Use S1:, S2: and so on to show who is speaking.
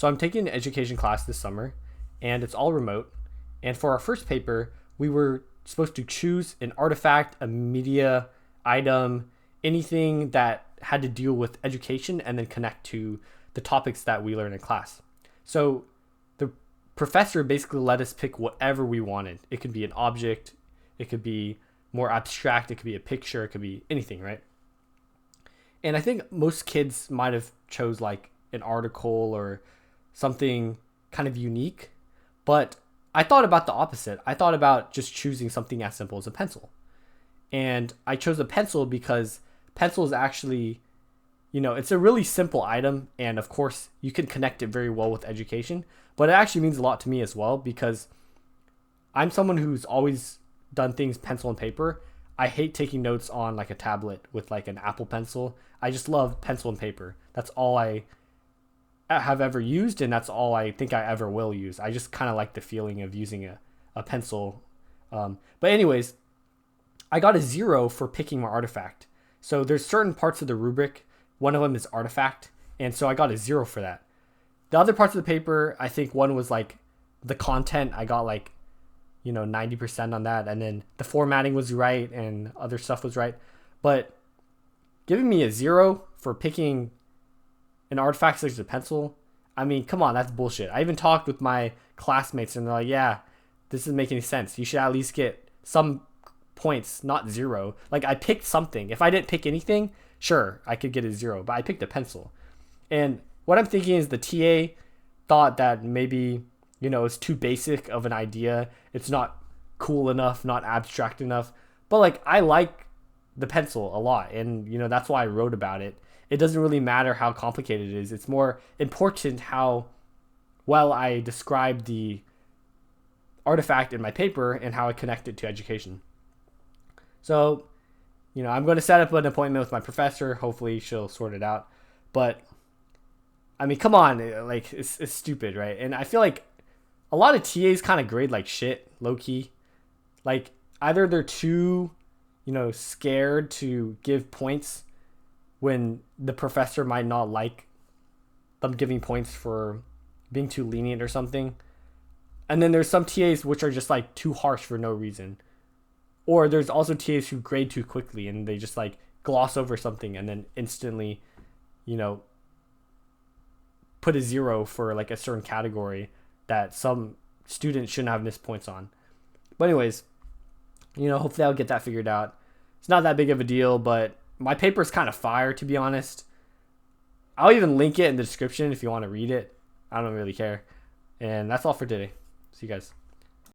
S1: So I'm taking an education class this summer, and it's all remote. And for our first paper, we were supposed to choose an artifact, a media item, anything that had to deal with education and then connect to the topics that we learn in class. So the professor basically let us pick whatever we wanted. It could be an object, it could be more abstract, it could be a picture, it could be anything, right? And I think most kids might have chose like an article or something kind of unique, but I thought about the opposite. I thought about just choosing something as simple as a pencil. And I chose a pencil because pencil is actually, it's a really simple item. And of course, you can connect it very well with education. But it actually means a lot to me as well because I'm someone who's always done things pencil and paper. I hate taking notes on like a tablet with like an Apple Pencil. I just love pencil and paper. That's all I have ever used, and that's all I think I ever will use. I just kind of like the feeling of using a pencil. But anyways, I got a 0 for picking my artifact. So there's certain parts of the rubric. One of them is artifact, and so I got a 0 for that. The other parts of the paper, I think one was like the content. I got like 90% on that, and then the formatting was right and other stuff was right. But giving me a 0 for picking an artifact such as a pencil, I mean, come on, that's bullshit. I even talked with my classmates and they're like, yeah, this doesn't make any sense. You should at least get some points, not 0. Like, I picked something. If I didn't pick anything, sure, I could get a 0, but I picked a pencil. And what I'm thinking is the TA thought that maybe, it's too basic of an idea. It's not cool enough, not abstract enough. But like, I like the pencil a lot, and that's why I wrote about it. It doesn't really matter how complicated it is. It's more important how well I describe the artifact in my paper and how I connect it to education. So, I'm going to set up an appointment with my professor. Hopefully she'll sort it out. But I mean, come on, like it's stupid, right? And I feel like a lot of TAs kind of grade like shit, low key. Like either they're too, scared to give points when the professor might not like them giving points for being too lenient or something. And then there's some TAs which are just like too harsh for no reason. Or there's also TAs who grade too quickly and they just like gloss over something and then instantly, put a 0 for like a certain category that some students shouldn't have missed points on. But anyways, hopefully I'll get that figured out. It's not that big of a deal, but my paper is kind of fire, to be honest. I'll even link it in the description if you want to read it. I don't really care. And that's all for today. See you guys.